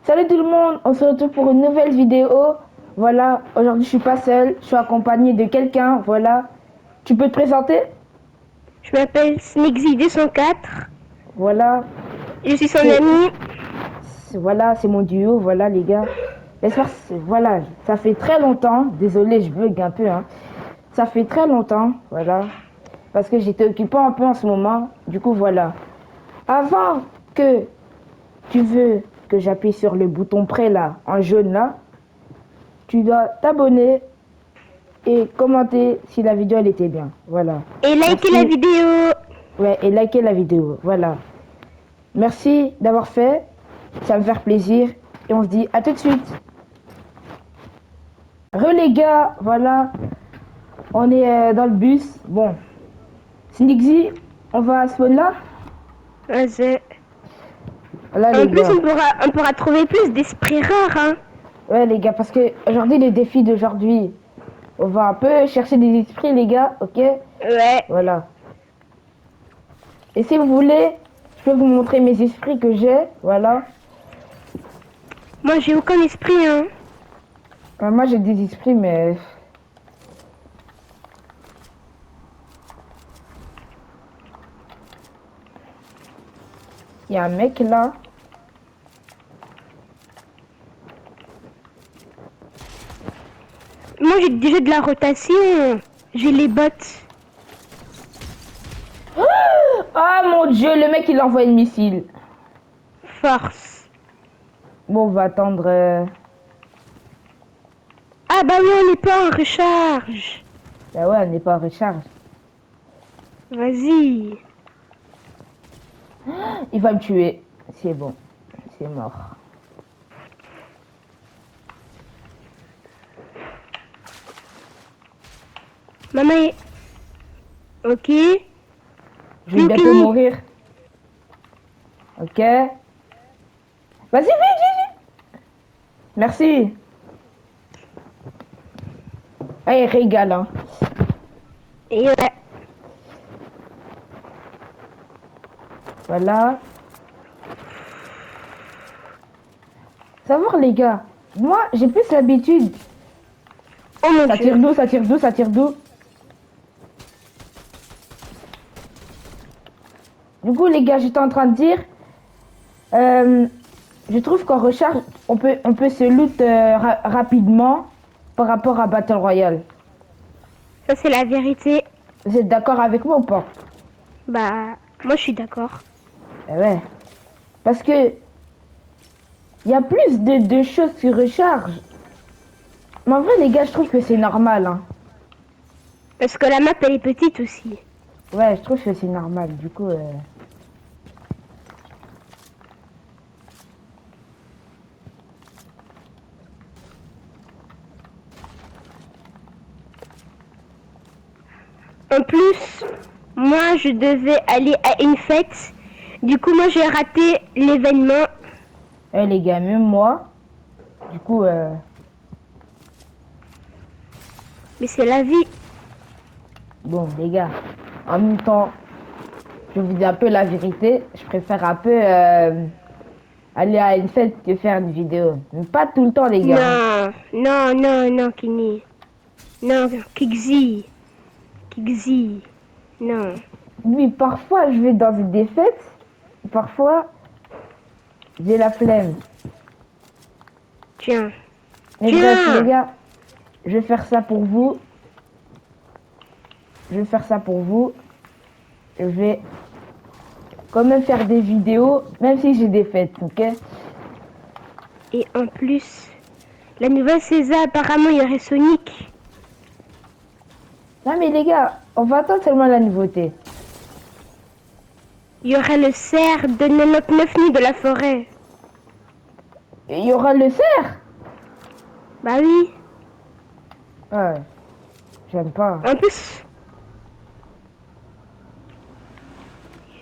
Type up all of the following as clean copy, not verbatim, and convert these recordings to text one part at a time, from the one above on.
Salut tout le monde, on se retrouve pour une nouvelle vidéo. Voilà, aujourd'hui je suis pas seule, je suis accompagnée de quelqu'un. Voilà, tu peux te présenter? Je m'appelle Snixy204. Voilà, Je suis son c'est ami. voilà, c'est mon duo. Voilà les gars. Voilà, ça fait très longtemps. Désolé, je bug un peu. Hein. Ça fait très longtemps. Voilà, parce que j'étais occupé un peu en ce moment. Du coup voilà. Avant que tu veux que j'appuie sur le bouton prêt là, en jaune là, tu dois t'abonner et commenter si la vidéo elle était bien. Voilà. Et likez la Merci. vidéo. Ouais, et likez la vidéo. Voilà. Merci d'avoir fait. Ça me fait plaisir. Et on se dit à tout de suite. Les gars, voilà. On est dans le bus. Bon. Snixy, on va à ce là. Vas-y. Voilà En les plus, gars. on pourra trouver plus d'esprits rares. Hein. Ouais les gars, parce que aujourd'hui les défis d'aujourd'hui, on va un peu chercher des esprits les gars, ok? Ouais. Voilà. Et si vous voulez, je peux vous montrer mes esprits que j'ai, voilà. Moi, j'ai aucun esprit. Hein. Moi j'ai des esprits, mais il y a un mec là. Moi, j'ai déjà de la rotation. J'ai les bottes. Ah mon dieu, le mec il envoie une missile. Force. Bon, on va attendre. Ah bah oui, on n'est pas en recharge. Bah ouais, on n'est pas en recharge. Vas-y. Il va me tuer. C'est bon. C'est mort. Maman est... Ok. Je vais bientôt Fini. mourir. Ok. Vas-y, vite, vite, vite. Merci. Ah, il régale, hein. Et ouais. Voilà. Savoir, les gars. Moi, j'ai plus l'habitude. Oh mon Ça tire dieu. d'où, ça tire d'où, ça tire d'où. Du coup, les gars, j'étais en train de dire. euh, je trouve qu'en recharge, on peut se loot rapidement par rapport à Battle Royale. Ça, c'est la vérité. Vous êtes d'accord avec moi ou pas? Bah, moi, je suis d'accord. Eh ouais. Parce que il y a plus de choses qui rechargent. Mais en vrai, les gars, je trouve que c'est normal. Hein. Parce que la map, elle est petite aussi. Ouais, je trouve que c'est normal. Du coup, En plus, moi, je devais aller à une fête. Du coup, moi, j'ai raté l'événement. les gars, même moi. Du coup, Mais c'est la vie. bon, les gars, en même temps, je vous dis un peu la vérité. Je préfère un peu aller à une fête que faire une vidéo. Mais pas tout le temps, les gars. Hein. Non, non, non, non, Kini. Non, Kixi. Kixi. Non. Oui, parfois, je vais dans des fêtes. Parfois, j'ai la flemme. Tiens. Mais bref, les Tiens. gars, je vais faire ça pour vous. Je vais faire ça pour vous. Je vais quand même faire des vidéos, même si j'ai des fêtes, ok? Et en plus, la nouvelle saison, apparemment, il y aurait Sonic. Non mais les gars, on va attendre seulement la nouveauté. Il y aurait le cerf de 99 nuits de la forêt. Il y aura le cerf. Bah oui. Ouais, j'aime pas. En plus,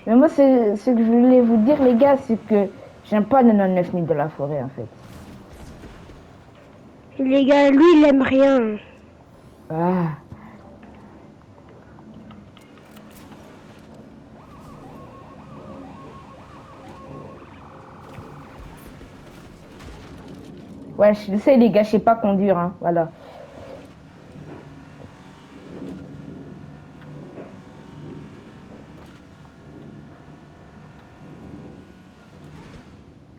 Mais moi, c'est ce que je voulais vous dire, les gars, c'est que j'aime pas 99 nuits de la forêt, en fait. les gars, lui, il aime rien. Ah, Ouais, je sais les gars, je sais pas conduire, hein. Voilà.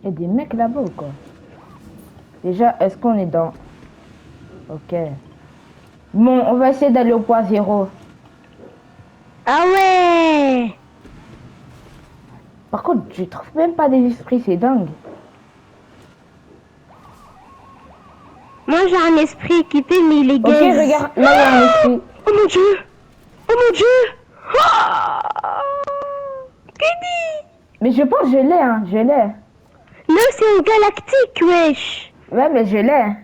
Il y a des mecs là-bas ou quoi? Déjà, est-ce qu'on est dans... Ok. Bon, on va essayer d'aller au point zéro. Ah ouais! Par contre, je trouve même pas des esprits, c'est dingue. Moi j'ai un esprit équipé, mais il est Ok, gaze. regarde, là il y a un esprit. Oh mon dieu! Oh mon dieu! Oh Kenny! Mais je pense que je l'ai, hein, je l'ai. Non, c'est un galactique, wesh! Ouais, mais je l'ai.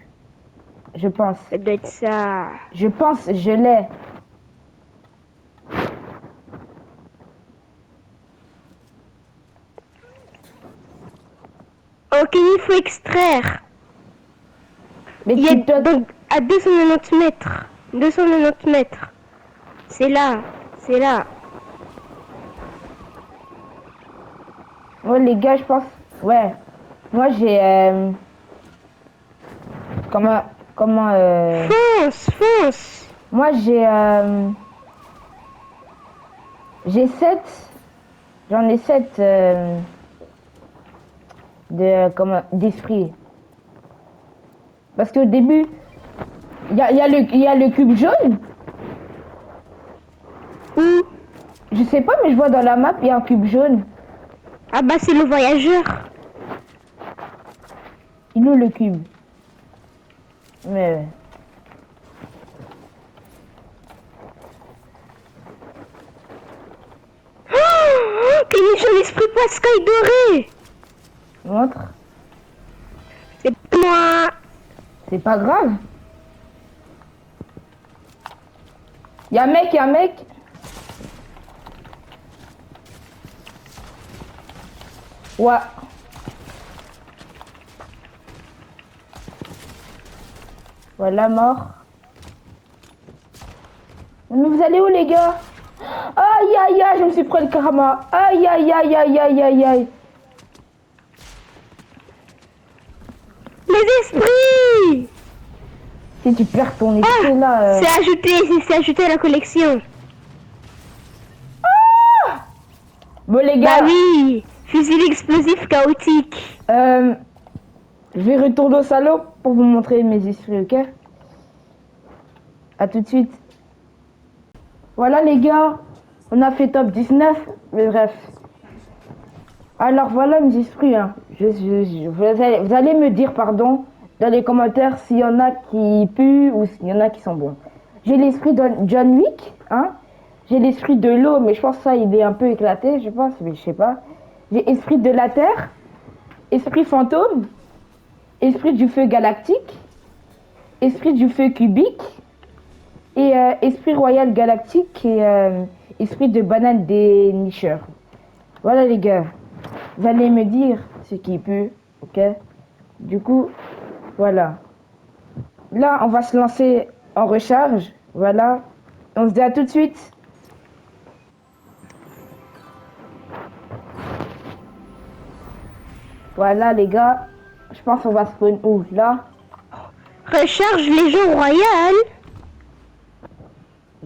Je pense. Ça doit être ça. Je pense, je l'ai. Ok, il faut extraire. Mais Il y a tu te... donc à 290 mètres. 290 mètres. C'est là. C'est là. Ouais, les gars, je pense... Ouais. Moi, j'ai... Comment... Comment... Fonce, fonce. Moi, j'ai... J'ai 7... J'en ai 7 de... Comment... D'esprit. Parce qu'au début, il y a le cube jaune. Où? Je sais pas, mais je vois dans la map, il y a un cube jaune. Ah bah c'est le voyageur. Il est où le cube? Mais... Oh, Kenny, j'ai l'esprit Pascal doré. Montre. C'est moi. C'est pas grave. Il y a un mec, il y a un mec. Ouais. Voilà, mort. Mais vous allez où, les gars? Aïe, aïe, aïe, je me suis pris le karma. Aïe, aïe, aïe, aïe, aïe, aïe, aïe. Les esprits. Si tu perds ton esprit, là... C'est ajouté à la collection. Bon, les Bah gars, oui. Fusil explosif chaotique. je vais retourner au salon pour vous montrer mes esprits, ok? À tout de suite. Voilà, les gars. On a fait top 19, mais bref. Alors voilà mes esprits, hein. Vous allez me dire, pardon, dans les commentaires s'il y en a qui puent ou s'il y en a qui sont bons. J'ai l'esprit de John Wick, hein. J'ai l'esprit de l'eau, mais je pense que ça, il est un peu éclaté, je pense, mais je sais pas. J'ai esprit de la terre, esprit fantôme, esprit du feu galactique, esprit du feu cubique, et esprit royal galactique et esprit de banane dénicheur. Voilà les gars. Vous allez me dire ce qui pue, ok? Du coup, voilà. Là, on va se lancer en recharge. Voilà. On se dit à tout de suite. Voilà, les gars. Je pense qu'on va spawn où? Là. Recharge Légion Royale.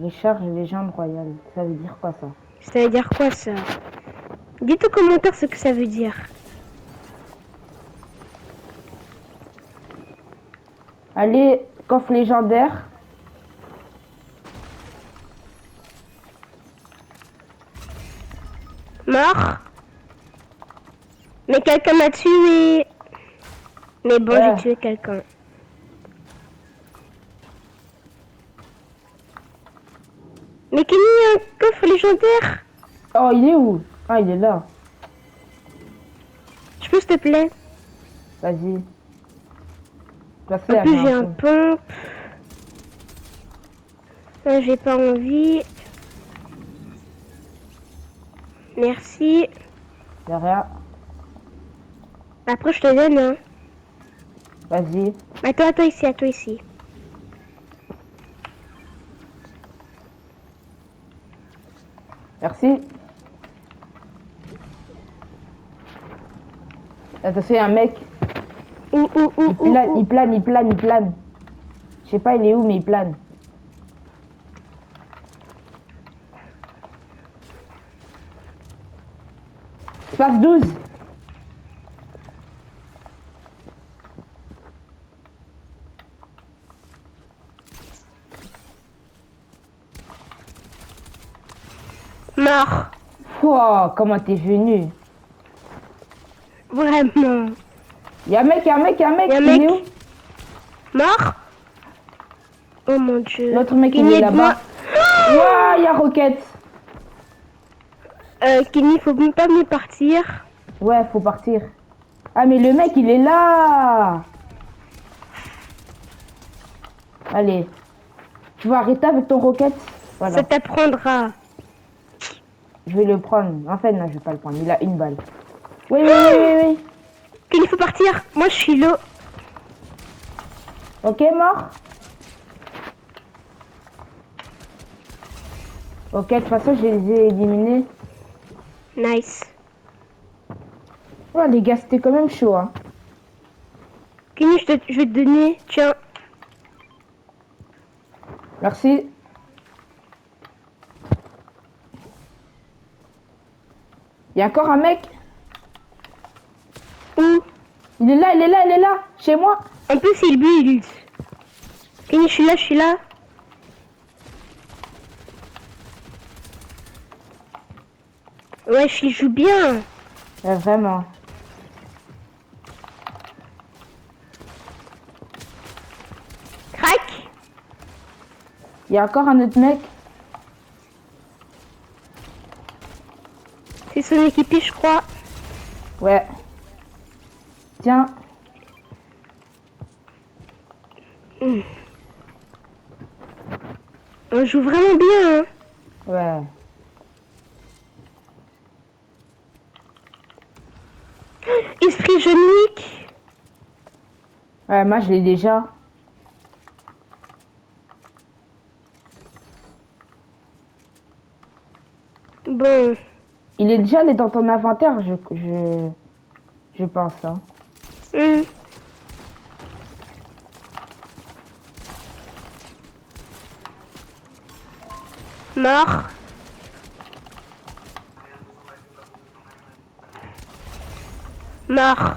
Recharge légende royale. Ça veut dire quoi, ça? Ça veut dire quoi ça? Dites aux commentaires ce que ça veut dire. Allez, coffre légendaire. Mort. Mais quelqu'un m'a tué. Mais bon, Ouais. j'ai tué quelqu'un. Mais Kenny, un coffre légendaire. Oh, il est où? Ah, il est là. Je peux, s'il te plaît? Vas-y. En plus, j'ai un pompe. Ça, j'ai pas envie. Merci. De rien. Après, je te donne, hein. Vas-y. À toi ici, à toi ici. Merci. Attention, un mec. Il plane, il plane, il plane. Je sais pas il est où, mais il plane. Space 12. Mort. Oh, comment t'es venu? Vraiment. Y'a un mec, y'a un mec, y'a un mec. Y'a un Il mec. est où? Mort. Oh mon dieu. L'autre mec, il Kenny, est là-bas. aide-moi. Waouh, y'a Rocket. Kenny, faut même pas me partir. Ouais, faut partir. Ah, mais le mec, il est là. Allez. Tu vas arrêter avec ton Rocket? Voilà. Ça t'apprendra. Je vais le prendre. En fait, non, je vais pas le prendre. Il a une balle. Oui, oui, oui, oui, oui. Kenny, faut partir. Moi, je suis là. Ok, mort. Ok, de toute façon, je les ai éliminés. Nice. Ouais, les gars, c'était quand même chaud, hein. Kenny, je vais te donner. Tiens. Merci. Il y a encore un mec. Où? Il est là, il est là, il est là. Chez moi. En plus, il build. Kenny, je suis là, je suis là. Ouais, je joue bien. Vraiment. Crac. Il y a encore un autre mec. C'est son équipier, je crois. Ouais. Tiens. On joue vraiment bien, hein. Ouais. Esprit Jeunique. Ouais, moi, je l'ai déjà. Bon. Il est déjà allé dans ton inventaire, je pense, hein. Mort. Mort.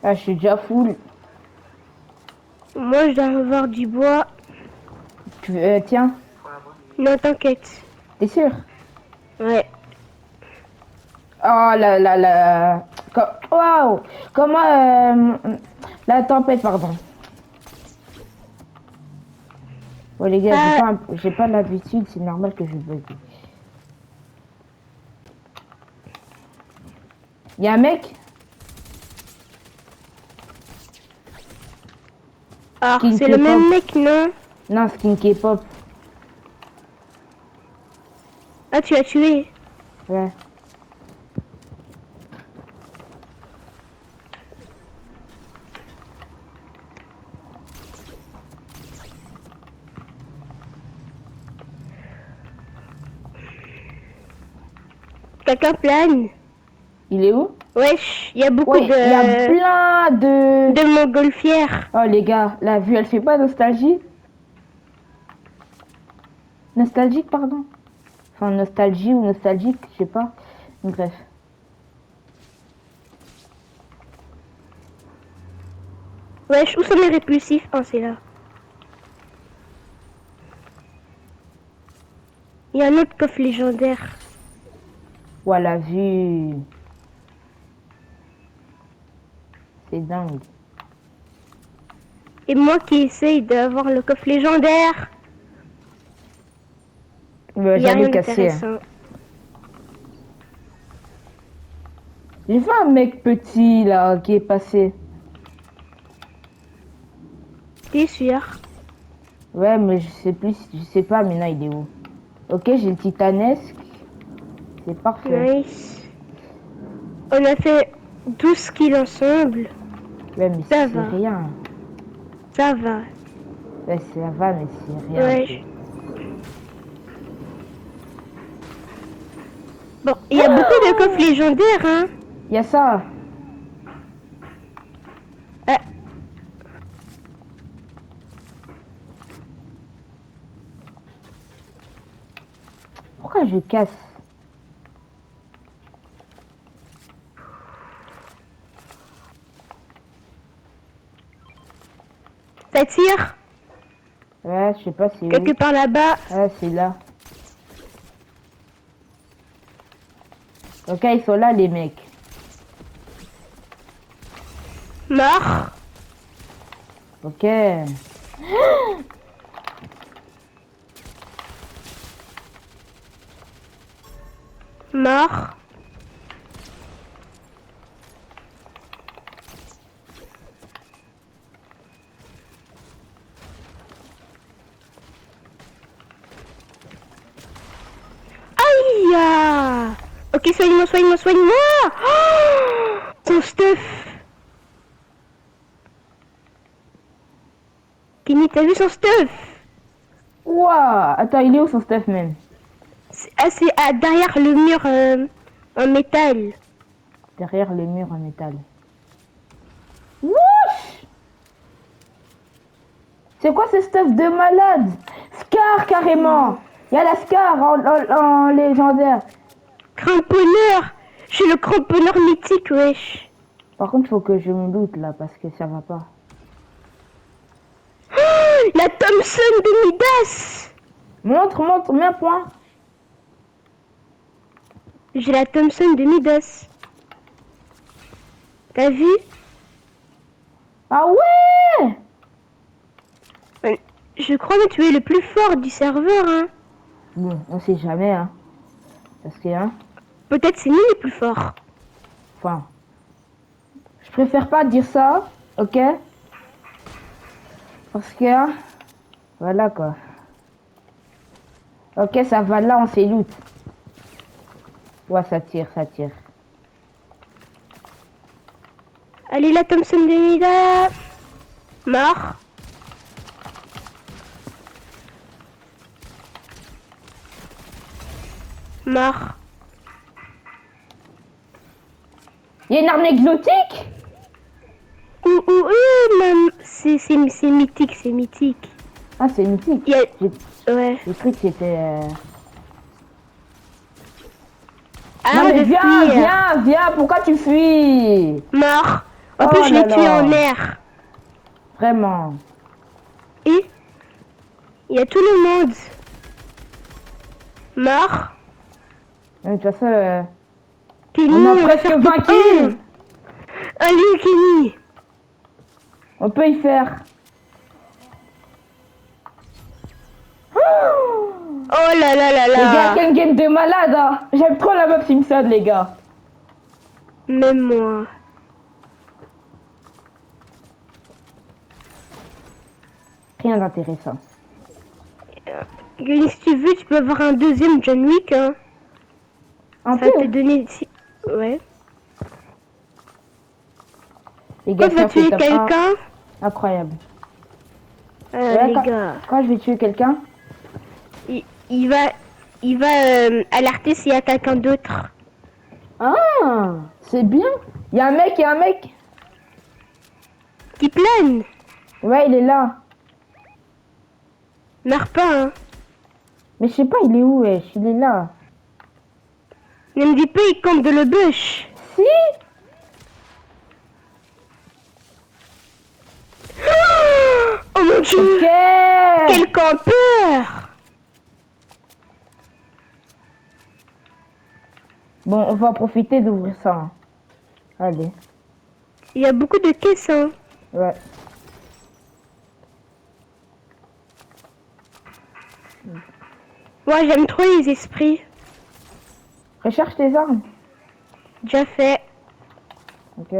Ah, je suis déjà full. Moi, je dois avoir du bois. Tiens, Non, t'inquiète. t'es sûr? Ouais. Oh là là là. Waouh! Comment la tempête, pardon. Ouais, les gars, j'ai pas l'habitude, c'est normal que je bug. Il y a un mec? Ah, Skin c'est le K-pop. même mec, non? Non, skin K-pop. Ah, tu l'as tué. Ouais. Quelqu'un plane. Il est où? Wesh, il y a beaucoup Ouais, il y a de plein de... montgolfières. Oh les gars, la vue, elle fait pas nostalgie? Nostalgique, pardon. Enfin, nostalgie ou nostalgique, je sais pas. Bref. Wesh, où sont les répulsifs? Oh, c'est là. Il y a un autre coffre légendaire. Ouais, la vue. C'est dingue. Et moi qui essaye d'avoir le coffre légendaire. Il y a J'allais rien casser. d'intéressant. J'ai vu un mec petit là qui est passé. T'es sûr? Ouais, mais je sais pas maintenant il est où. Ok, j'ai le titanesque. C'est parfait. Nice. On a fait 12 kills ensemble. Ouais, mais Ça c'est va. rien. Ça va. Ouais, ça va, mais c'est rien. Ouais. Bon, il y a beaucoup de coffres légendaires, hein. Il y a ça. Ah, Pourquoi je casse? ça tire. Ouais, je sais pas c'est Quelque où. part là-bas. Ah, c'est là. Ok, ils sont là, les mecs. Mort. Ok. Mort. Aïe ah. Ok, soigne-moi, soigne-moi, soigne-moi. Oh, son stuff. Kenny, t'as vu son stuff? Ouah! Attends, il est où son stuff, man? C'est derrière le mur en métal. Derrière le mur en métal. Wesh! C'est quoi ce stuff de malade? Scar, carrément! Il y a la Scar en légendaire. Cramponneur. Je suis le cramponneur mythique, wesh. Par contre, faut que je me doute là, parce que ça va pas. Oh, la Thompson de Midas. Montre, montre, mets un point. J'ai la Thompson de Midas. T'as vu? Ah ouais! Je crois que tu es le plus fort du serveur, hein. Bon, on sait jamais, hein. Parce que, hein, Peut-être c'est nous les plus forts. enfin, je préfère pas dire ça, ok? Parce que, hein, voilà quoi. Ok, ça va là, on s'éloute. Ouais, ça tire, ça tire. Allez, la Thompson de Midas. Mort. Mort. Il y a une arme exotique? Même. C'est mythique, c'est mythique. Ah, c'est mythique. Il y a... Ouais. J'ai cru que c'était... Non Arme mais de viens, fuir. viens, viens, pourquoi tu fuis? Mort. En Oh plus, je là l'ai tué là. en air. Vraiment. Et il y a tout le monde. Mort. De toute façon, Kenny, on a va presque faire top 20 1. kills. Allez, Kenny. On peut y faire. Oh Oh là là là les gars, là. quel game de malade, hein. J'aime trop la meuf Simpson, les gars. Même moi. Rien d'intéressant. Kenny, si tu veux, tu peux avoir un deuxième John Wick, hein. Un Ça peu. va te donner... Ouais. Les Quand gars, tu vas ça fait tuer top 1. quelqu'un... Incroyable. les quand, gars... quand je vais tuer quelqu'un, Il va alerter s'il y a quelqu'un d'autre. ah, c'est bien. Il y a un mec, il y a un mec. Qui plane. Ouais, il est là. Meurs pas, hein. Mais je sais pas, il est où, wesh. Il est là. Ne me dis pas, il campe de le bush. Si. Oh mon dieu. Ok. Quel campeur. Bon, on va profiter d'ouvrir ça, hein. Allez. Il y a beaucoup de caisses, hein. Ouais. Moi, j'aime trop les esprits. Recherche tes armes. Déjà fait. Ok.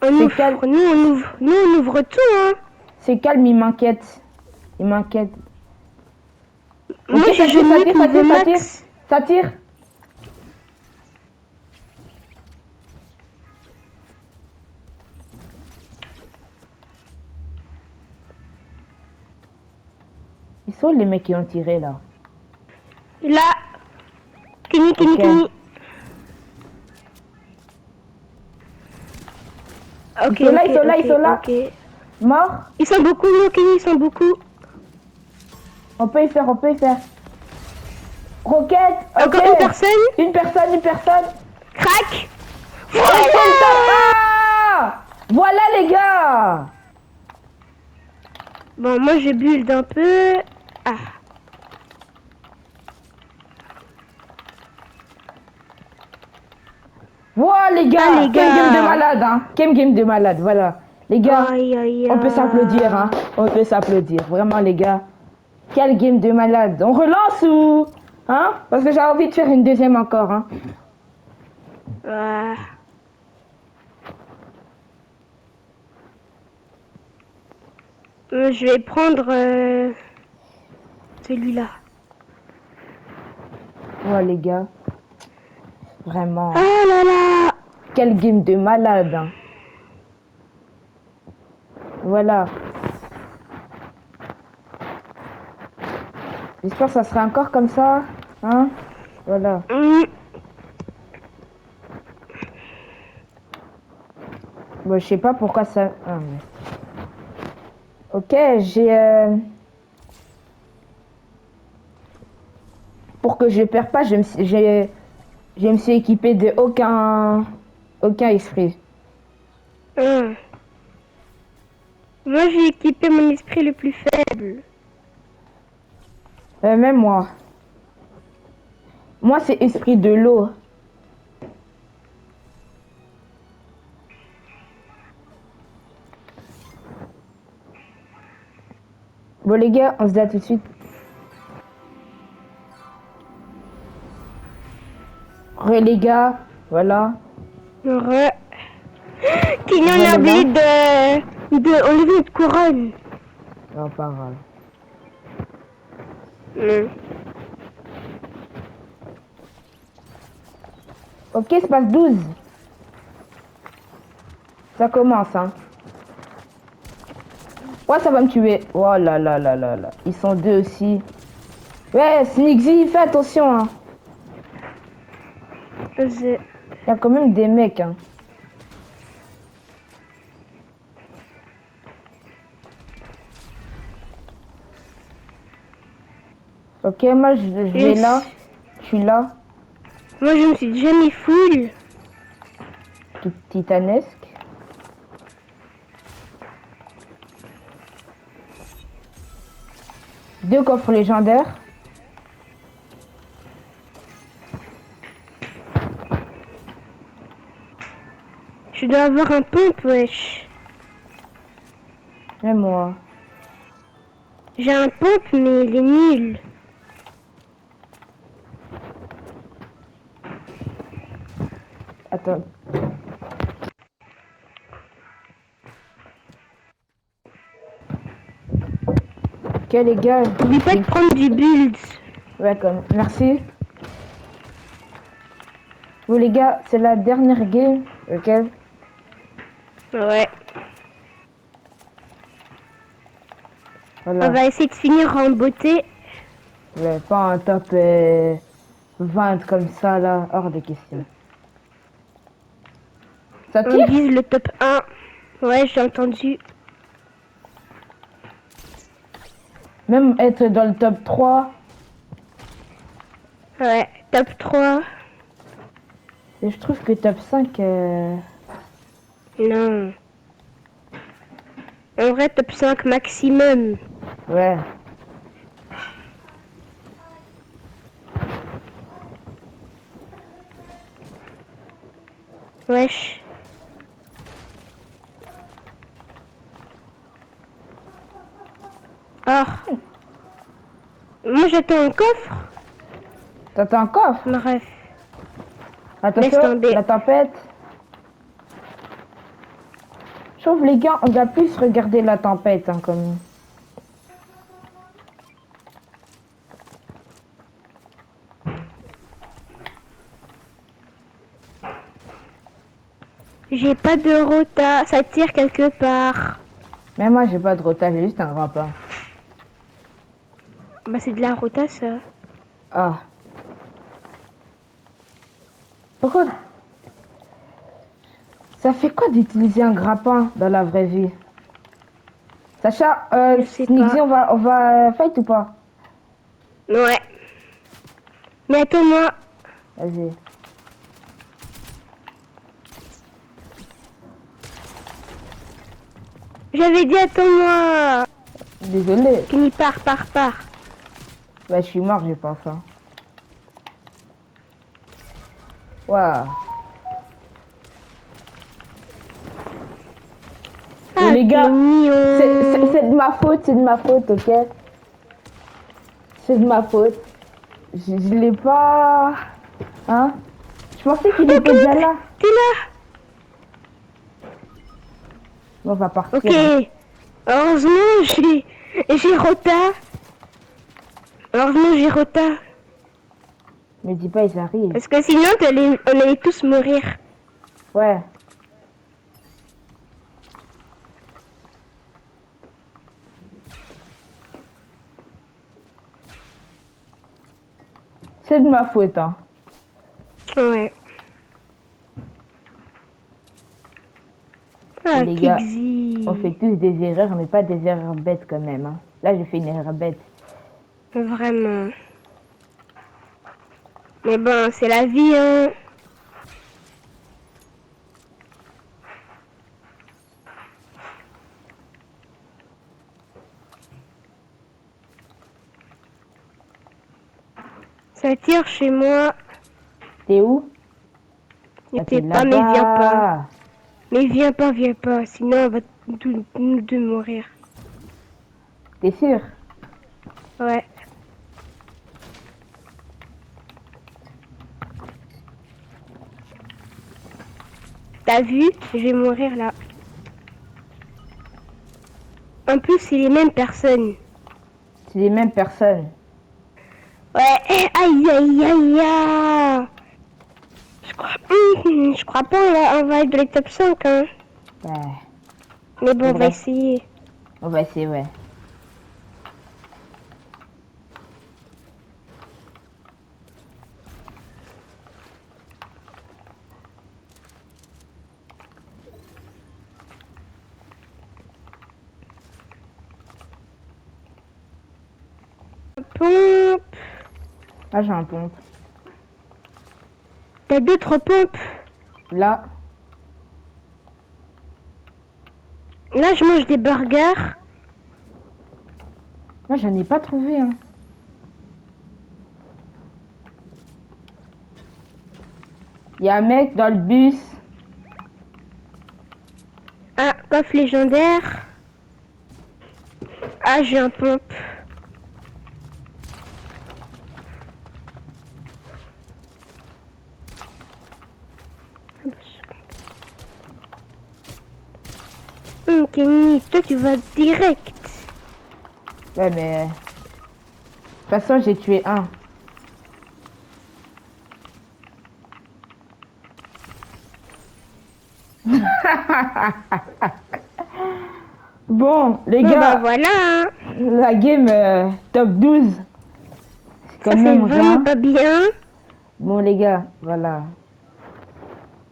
On C'est ouvre. calme. Nous, on ouvre tout, hein. C'est calme, il m'inquiète. Il m'inquiète. Moi, Ok, j'ai ça tire, John ça Wick tire, ça niveau tire, ça tire. max. Ça tire. Ils sont où les mecs qui ont tiré là? Là. Kenny, Kenny, Ok. Kenny. Ok, Ils sont là, ok, ils sont là, ils ok, sont là. ok. Mort. Ils sont beaucoup, non, Kenny, ils sont beaucoup. On peut y faire, on peut y faire. Roquette. Ok. Encore une personne. Une personne, une personne. Crac. Et c'est le top Voilà. 1. Voilà les gars. Bon, moi je build un peu. Ah. Voilà les gars. Ah, les Quel game de gars. malade, hein. Quel game de malade, voilà. Les gars, Aïe, aïe, on peut s'applaudir, hein. aïe. On peut s'applaudir. Vraiment les gars. Quel game de malade. On relance ou... Hein? Parce que j'ai envie de faire une deuxième encore, hein. Ah. Je vais prendre celui-là. Ouais les gars. Vraiment. Oh là là. Quel game de malade, hein. Voilà. J'espère que ça sera encore comme ça. Hein? Voilà. Bon, je sais pas pourquoi ça... Ah, mais... Ok, j'ai... Pour que je perds pas, je me suis équipé de aucun esprit. Moi j'ai équipé mon esprit le plus faible. Même moi. Moi, c'est esprit de l'eau. Bon, les gars, on se dit à tout de suite. Les gars, voilà. Re... Qui on Voilà a oublié là. de enlever notre couronne. Non, pas grave. Ok, se passe 12. Ça commence, hein. Ouais, ça va me tuer. Oh là là là là là. Ils sont deux aussi. Ouais, Snixy, fais attention, hein. Il y a quand même des mecs, hein. Ok, moi je vais là. Je suis là. Moi je me suis déjà mis full. Titanesque. Deux coffres légendaires. Je dois avoir un pompe, wesh. Même moi. J'ai un pompe, mais il est nul. Attends. Ok les gars. N'oublie pas de prendre du build. Ouais, comme. Merci. Vous les gars, c'est la dernière game. Ok. Ouais. Voilà. On va essayer de finir en beauté. Ouais, pas un top 20 comme ça là. Hors de question. Ça On tire? vise le top 1. Ouais, j'ai entendu. Même être dans le top 3. Ouais, top 3. Et je trouve que top 5. Non. En vrai, top 5 maximum. Ouais. Wesh. Ah. Moi, j'attends un coffre. T'attends un coffre? Bref. Attention, Laisse tomber. la tempête. Je trouve les gars, on doit plus regarder la tempête hein, comme. J'ai pas de rota. Ça tire quelque part. Mais moi j'ai pas de retard, j'ai juste un grappin. Bah, c'est de la rota, ça. Ah, Pourquoi? Ça fait quoi d'utiliser un grappin dans la vraie vie? Sacha, Je sais Snixy, pas. on va fight ou pas? Ouais. Mais attends-moi. Vas-y. J'avais dit attends-moi. Désolé. Fini par. Bah, je suis mort, je pense. Hein. Waouh. Ah, Les t'es gars, mignon. c'est de ma faute, ok? C'est de ma faute. Je l'ai pas... Hein? Je pensais qu'il était déjà là. T'es là. On va partir. Ok. Hein. Heureusement, j'ai Rota. Heureusement, j'ai Rota. Me dis pas, ils arrivent. Parce que sinon, on allait tous mourir. Ouais. C'est de ma faute, hein. Ouais. Ah, Les gars, Kixi. on fait tous des erreurs, mais pas des erreurs bêtes quand même. Hein. Là, j'ai fait une erreur bête. Vraiment. Mais bon, c'est la vie, hein. Ça tire chez moi. T'es où? Ne Ah, t'es t'es pas, mais viens pas. là-bas. Mais viens pas. Sinon, on va nous deux mourir. T'es sûr? Ouais. T'as vu? Je vais mourir là. En plus, c'est les mêmes personnes. C'est les mêmes personnes. Ouais. Aïe. Je crois pas on va être dans les top 5, hein. Ouais. Mais bon, on va Bref. essayer. On va essayer, ouais. Pompe. Ah, j'ai un pompe. T'as d'autres pompes? Là. Là, je mange des burgers. Moi, j'en ai pas trouvé, hein. Il y a un mec dans le bus. Ah, coffre légendaire. Ah, j'ai un pompe. Kenny, toi tu vas direct. Ouais, mais... De toute façon, j'ai tué un. Bon, les Bon, bah gars, voilà, hein. la game top 12. C'est quand Ça c'est même vraiment rien. pas bien. Bon, les gars, voilà.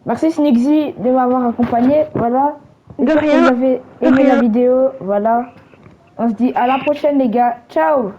Merci Snixy de m'avoir accompagné. Voilà. De J'espère que rien. vous avez De aimé la rien. vidéo. Voilà. On se dit à la prochaine, les gars. Ciao.